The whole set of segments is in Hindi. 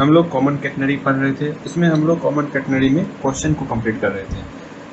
हम लोग कॉमन कैटनरी पढ़ रहे थे। इसमें हम लोग कॉमन कैटनरी में क्वेश्चन को कंप्लीट कर रहे थे।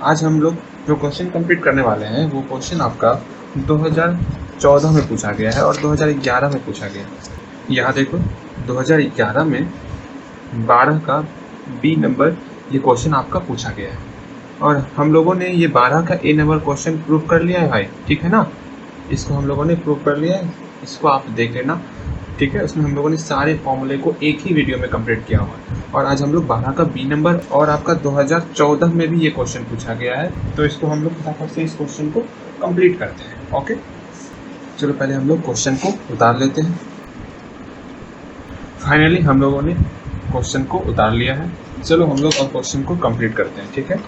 आज हम लोग जो क्वेश्चन कंप्लीट करने वाले हैं वो क्वेश्चन आपका 2014 में पूछा गया है और 2011 में पूछा गया है। यहाँ देखो 2011 में 12 का बी नंबर ये क्वेश्चन आपका पूछा गया है और हम लोगों ने ये 12 का ए नंबर क्वेश्चन प्रूव कर लिया है भाई, ठीक है ना। इसको हम लोगों ने प्रूव कर लिया है, इसको आप देख लेना, ठीक है। उसमें हम लोगों ने सारे फॉर्मूले को एक ही वीडियो में कंप्लीट किया हुआ है और आज हम लोग 12 का बी नंबर और आपका 2014 में भी ये क्वेश्चन पूछा गया है, तो इसको हम लोग फटाफट से इस क्वेश्चन को कंप्लीट करते हैं। ओके, चलो पहले हम लोग क्वेश्चन को उतार लेते हैं। फाइनली हम लोगों ने क्वेश्चन को उतार लिया है। चलो हम लोग अब क्वेश्चन को कंप्लीट करते हैं, ठीक है।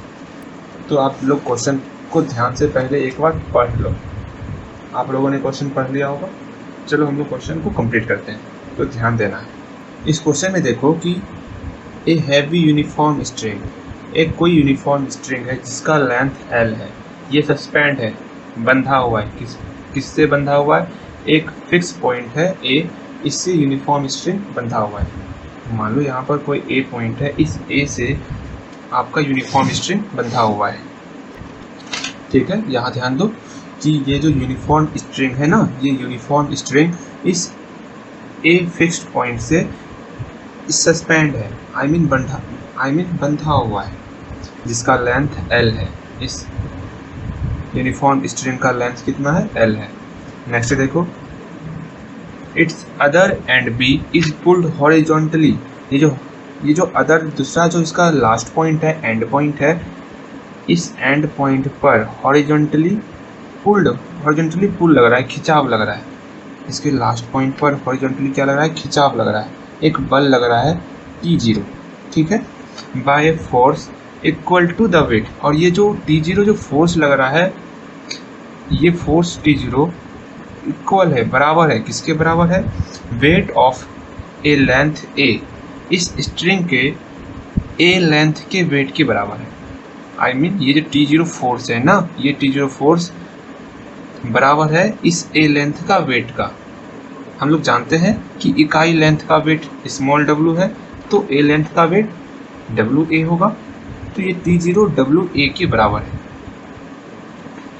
तो आप लोग क्वेश्चन को ध्यान से पहले एक बार पढ़ लो। आप लोगों ने क्वेश्चन पढ़ लिया होगा। चलो हम लोग क्वेश्चन को कंप्लीट करते हैं, तो ध्यान देना है। इस क्वेश्चन में देखो कि ए हैवी यूनिफॉर्म स्ट्रिंग, एक कोई यूनिफॉर्म स्ट्रिंग है जिसका लेंथ एल है, ये सस्पेंड है, बंधा हुआ है। किससे बंधा हुआ है? एक फिक्स पॉइंट है ए, इससे यूनिफॉर्म स्ट्रिंग बंधा हुआ है। मान लो यहाँ पर कोई ए पॉइंट है, इस ए से आपका यूनिफॉर्म स्ट्रिंग बंधा हुआ है, ठीक है। यहाँ ध्यान दो कि ये जो यूनिफॉर्म स्ट्रिंग है ना, ये यूनिफॉर्म स्ट्रिंग इस ए फिक्स्ड पॉइंट से सस्पेंड है, आई मीन बंधा हुआ है, जिसका लेंथ एल है। इस यूनिफॉर्म स्ट्रिंग का लेंथ कितना है? एल है। नेक्स्ट देखो, it's other end B is pulled horizontally. ये जो अदर दूसरा जो इसका लास्ट पॉइंट है, एंड पॉइंट है, इस एंड पॉइंट पर हॉरिजॉन्टली पुल लग रहा है, खिंचाव लग रहा है। इसके लास्ट पॉइंट पर हॉरिजॉन्टली क्या लग रहा है? खिंचाव लग रहा है, एक बल लग रहा है T0, ठीक है, by a force equal to the weight. और ये जो T0 जो फोर्स लग रहा है, ये फोर्स T0 इक्वल है, बराबर है, किसके बराबर है? वेट ऑफ ए लेंथ ए, इस स्ट्रिंग के ए लेंथ के वेट के बराबर है। आई मीन ये जो T0 फोर्स है ना, ये T0 फोर्स बराबर है इस ए लेंथ का वेट का। हम लोग जानते हैं कि इकाई लेंथ का वेट स्मॉल w है, तो ए लेंथ का वेट WA होगा, तो ये T0 WA के बराबर है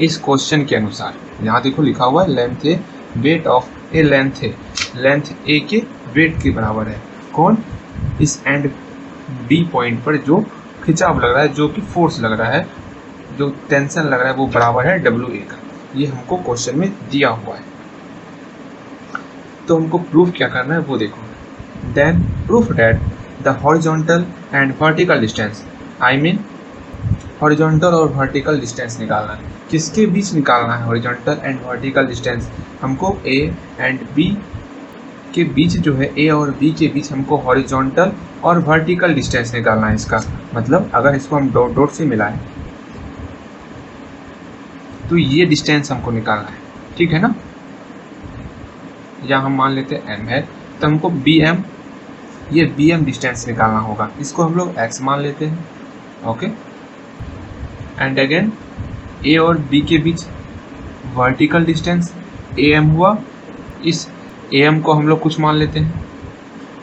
इस क्वेश्चन के अनुसार। यहाँ देखो लिखा हुआ है length A weight of A, length A के वेट के बराबर है। कौन? इस एंड बी पॉइंट पर जो खिंचाव लग रहा है, जो कि फोर्स लग रहा है, जो टेंशन लग रहा है, वो बराबर है WA का। ये हमको क्वेश्चन में दिया हुआ है, तो हमको प्रूफ क्या करना है वो देखो। Then proof that the horizontal and vertical distance, I mean horizontal और वर्टिकल डिस्टेंस निकालना है। किसके बीच निकालना है हॉरिजॉन्टल एंड वर्टिकल डिस्टेंस? हमको ए एंड बी के बीच जो है, ए और बी के बीच हमको हॉरिजॉन्टल और वर्टिकल डिस्टेंस निकालना है। इसका मतलब अगर इसको हम डॉट डॉट से मिलाएं तो ये डिस्टेंस हमको निकालना है, ठीक है ना। या हम मान लेते हैं m है, तो हमको BM, ये BM डिस्टेंस निकालना होगा। इसको हम लोग x मान लेते हैं, ओके। एंड अगेन a और b के बीच वर्टिकल डिस्टेंस AM हुआ, इस AM को हम लोग कुछ मान लेते हैं।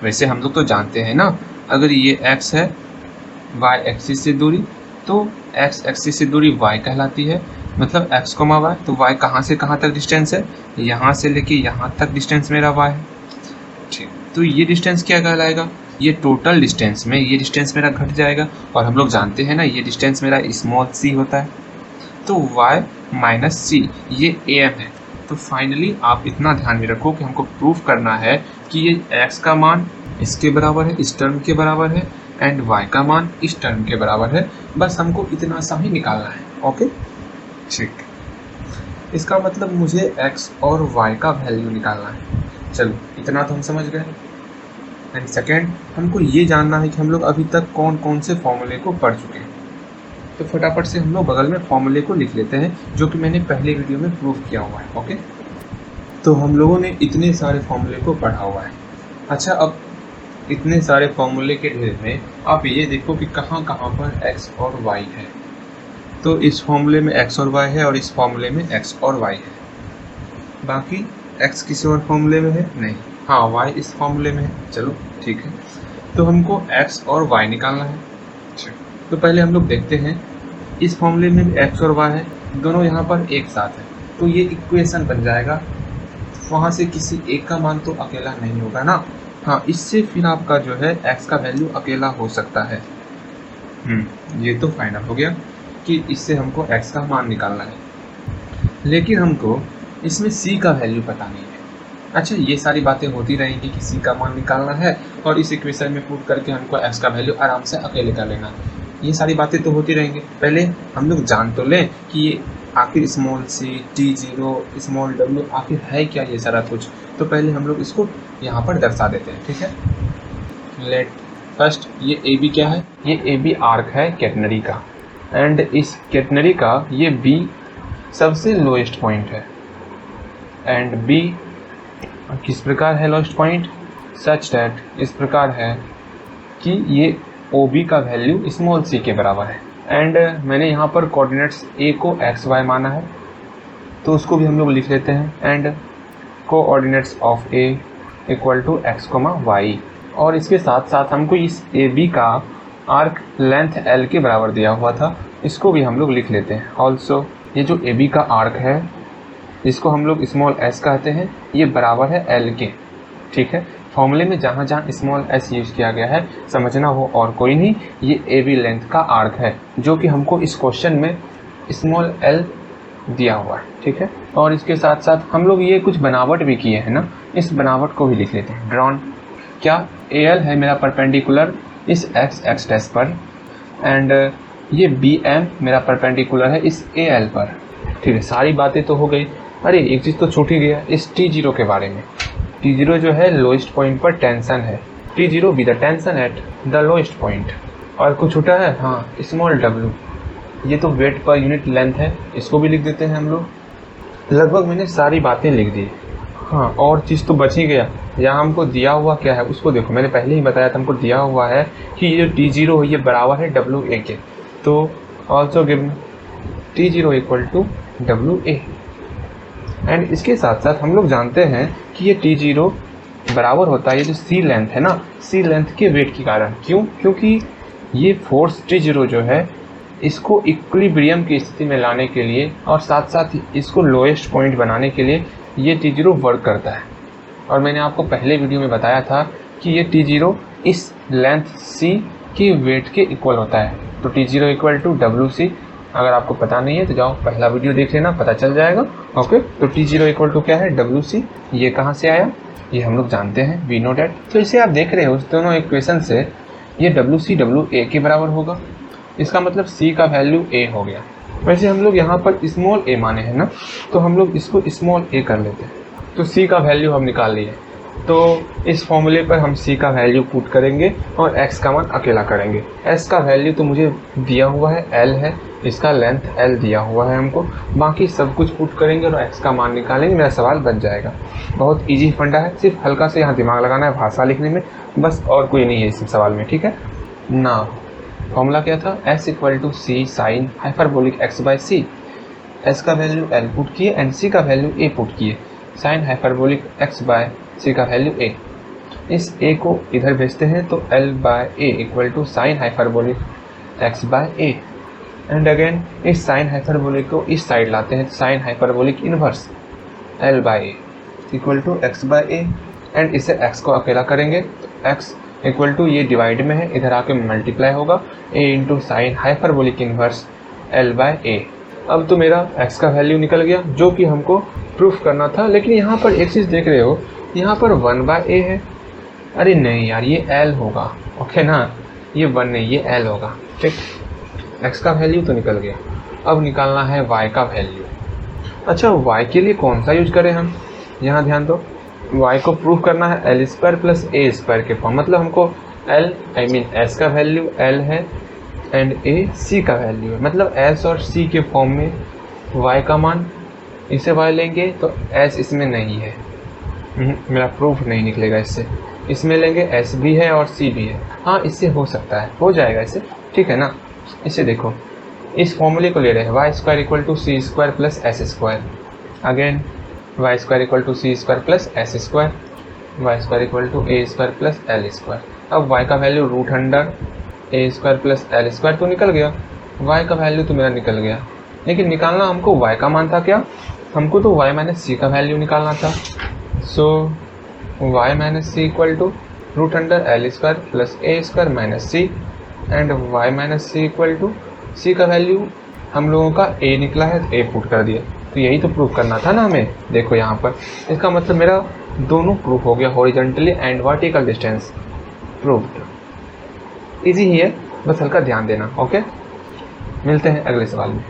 वैसे हम लोग तो जानते हैं ना, अगर ये x है, y एक्सिस से दूरी, तो x एक्सिस से दूरी y कहलाती है। मतलब x, y, तो y कहाँ से कहाँ तक डिस्टेंस है? यहाँ से लेके यहाँ तक डिस्टेंस मेरा y है, ठीक। तो ये डिस्टेंस क्या कहलाएगा? ये टोटल डिस्टेंस में ये डिस्टेंस मेरा घट जाएगा, और हम लोग जानते हैं ना ये डिस्टेंस मेरा स्मॉल c होता है, तो y माइनस c ये AM है। तो फाइनली आप इतना ध्यान में रखो कि हमको प्रूफ करना है कि ये x का मान इसके बराबर है, इस टर्म के बराबर है, एंड y का मान इस टर्म के बराबर है। बस हमको इतना सा ही निकालना है, ओके, ठीक। इसका मतलब मुझे x और y का वैल्यू निकालना है। चलो इतना तो हम समझ गए। एंड सेकेंड, हमको ये जानना है कि हम लोग अभी तक कौन कौन से फॉर्मूले को पढ़ चुके हैं। तो फटाफट से हम लोग बगल में फॉर्मूले को लिख लेते हैं, जो कि मैंने पहले वीडियो में प्रूव किया हुआ है, ओके। तो हम लोगों ने इतने सारे फॉर्मूले को पढ़ा हुआ है। अच्छा, अब इतने सारे फॉर्मूले के ढेर में आप ये देखो कि कहाँ कहाँ पर x और y है। तो इस फॉर्मूले में x और y है और इस फॉर्मूले में x और y है। बाकी x किसी और फॉर्मूले में है नहीं, हाँ y इस फॉर्मूले में है। चलो ठीक है, तो हमको x और y निकालना है। तो पहले हम लोग देखते हैं, इस फॉर्मूले में भी x और y है, दोनों यहाँ पर एक साथ है, तो ये इक्वेशन बन जाएगा। वहाँ से किसी एक का मान तो अकेला नहीं होगा ना। हाँ, इससे फिर आपका जो है x का वैल्यू अकेला हो सकता है। ये तो फाइनल हो गया कि इससे हमको x का मान निकालना है, लेकिन हमको इसमें c का वैल्यू पता नहीं है। अच्छा, ये सारी बातें होती रहेंगी कि c का मान निकालना है और इस इक्वेशन में पुट करके हमको x का वैल्यू आराम से अकेले कर लेना है। ये सारी बातें तो होती रहेंगी। पहले हम लोग जान तो लें कि ये आखिर small c, t0, small w आखिर है क्या ये सारा कुछ। तो पहले हम लोग इसको यहाँ पर दर्शा देते हैं, ठीक है। लेट फर्स्ट, ये ए बी क्या है? ये ए बी आर्क है कैटनरी का, एंड इस कैटनरी का ये बी सबसे लोएस्ट पॉइंट है, एंड बी किस प्रकार है लोएस्ट पॉइंट? सच दैट, इस प्रकार है कि ये ओ बी का वैल्यू स्मॉल सी के बराबर है। एंड मैंने यहाँ पर कोऑर्डिनेट्स ए को एक्स वाई माना है, तो उसको भी हम लोग लिख लेते हैं। And coordinates of A equal to x comma y, और इसके साथ साथ हमको इस ए बी का आर्क लेंथ एल के बराबर दिया हुआ था, इसको भी हम लोग लिख लेते हैं। ऑल्सो ये जो ए बी का आर्क है, जिसको हम लोग स्मॉल एस कहते हैं, ये बराबर है एल के, ठीक है। फॉर्मूले में जहाँ जहाँ स्मॉल एस यूज किया गया है, समझना हो और कोई नहीं, ये ए बी लेंथ का आर्क है, जो कि हमको इस क्वेश्चन में स्मॉल एल दिया हुआ है, ठीक है। और इसके साथ साथ हम लोग ये कुछ बनावट भी किए हैं ना, इस बनावट को भी लिख लेते हैं। ड्रॉन क्या? ए एल है मेरा परपेंडिकुलर इस एक्स एक्स डैश पर, एंड ये बी एम मेरा परपेंडिकुलर है इस ए एल पर, ठीक है। सारी बातें तो हो गई। अरे एक चीज़ तो छूट ही गया, इस टी जीरो के बारे में। टी जीरो जो है लोएस्ट पॉइंट पर टेंशन है, T zero be the tension at the lowest point. और कुछ छूटा है? हाँ, स्मॉल डब्ल्यू, ये तो वेट पर यूनिट लेंथ है, इसको भी लिख देते हैं हम लोग। लगभग मैंने सारी बातें लिख दी। हाँ, और चीज़ तो बच ही गया, यहाँ हमको दिया हुआ क्या है उसको देखो। मैंने पहले ही बताया था, हमको दिया हुआ है कि ये जो टी जीरो है ये बराबर है डब्ल्यू ए के, तो also give T zero equal to W A. And इसके साथ साथ हम लोग जानते हैं कि ये टी जीरो बराबर होता है ये जो सी लेंथ है ना, सी लेंथ के वेट के कारण। क्यों? क्योंकि ये फोर्स टी जीरो जो है, इसको इक्विलिब्रियम की स्थिति में लाने के लिए और साथ साथ इसको लोएस्ट पॉइंट बनाने के लिए ये टी जीरो वर्क करता है। और मैंने आपको पहले वीडियो में बताया था कि ये टी जीरो इस लेंथ सी की वेट के इक्वल होता है, तो T zero equal to W C. अगर आपको पता नहीं है तो जाओ पहला वीडियो देख लेना, पता चल जाएगा। ओके, तो टी जीरो इक्वल टू क्या है? W C. ये कहाँ से आया? ये हम लोग जानते हैं, वी नो डैट। तो इसे आप देख रहे हो, उस दोनों इक्वेशन से ये डब्ल्यू सी डब्ल्यू ए के बराबर होगा, इसका मतलब सी का वैल्यू ए हो गया। वैसे हम लोग यहाँ पर स्मॉल ए माने हैं ना, तो हम लोग इसको स्मॉल ए कर लेते हैं। तो सी का वैल्यू हम निकाल लिए, तो इस फॉर्मूले पर हम सी का वैल्यू पुट करेंगे और एक्स का मान अकेला करेंगे। एस का वैल्यू तो मुझे दिया हुआ है, एल है, इसका लेंथ एल दिया हुआ है हमको, बाकी सब कुछ पुट करेंगे और एक्स का मान निकालेंगे, मेरा सवाल बन जाएगा। बहुत इजी फंडा है, सिर्फ हल्का से यहाँ दिमाग लगाना है भाषा लिखने में, बस, और कोई नहीं है इस सवाल में, ठीक है ना। फॉर्मूला क्या था? S equal to C sine hyperbolic x by C. S का वैल्यू एल पुट किए एंड सी का वैल्यू ए पुट किए, sine hyperbolic x by C का वैल्यू ए। इस ए को इधर भेजते हैं तो L by A equal to sine hyperbolic x by A, and again इस साइन हाइपरबोलिक को इस साइड लाते हैं, sine hyperbolic inverse L by A equal to x by A, and इसे एक्स को अकेला करेंगे तो एक्स इक्वल टू ये डिवाइड में है, इधर आके मल्टीप्लाई होगा, A into sine hyperbolic inverse L by A. अब तो मेरा एक्स का वैल्यू निकल गया, जो कि हमको प्रूफ करना था। लेकिन यहाँ पर एक चीज़ देख रहे हो, यहाँ पर 1 बाय ए है। अरे नहीं यार, ये एल होगा, ओके ना, ये 1 नहीं, ये एल होगा, ठीक। एक्स का वैल्यू तो निकल गया, अब निकालना है वाई का वैल्यू। अच्छा, वाई के लिए कौन सा यूज करें हम? यहाँ ध्यान दो, वाई को प्रूफ करना है एल स्क्वायर प्लस ए स्क्वायर के फॉर्म, मतलब हमको एल एस का वैल्यू एल है एंड ए सी का वैल्यू है, मतलब एस और सी के फॉर्म में वाई का मान, इसे वाई लेंगे तो एस इसमें नहीं है, मेरा प्रूफ नहीं निकलेगा इससे। इसमें लेंगे एस भी है और सी भी है, हाँ इससे हो सकता है, हो जाएगा इससे, ठीक है ना। इसे देखो, इस फॉर्मूले को ले रहे हैं, y square equal to C square plus S square, again y square equal to C square plus S square, y square equal to A square plus L square. अब y का वैल्यू √100 a² + l² तो निकल गया, y का वैल्यू तो मेरा निकल गया, लेकिन निकालना हमको y का मान था क्या, हमको तो y - c का वैल्यू निकालना था। सो y - c = √100 l² + a² - c and y - c = c का वैल्यू हम लोगों का a निकला है, तो a पुट कर दिया। तो यही तो प्रूफ करना था ना हमें। देखो यहाँ पर इसका मतलब मेरा दोनों प्रूफ हो गया, horizontally and vertical distance proofed. Easy ही है, बस हल्का ध्यान देना। ओके, मिलते हैं अगले सवाल में।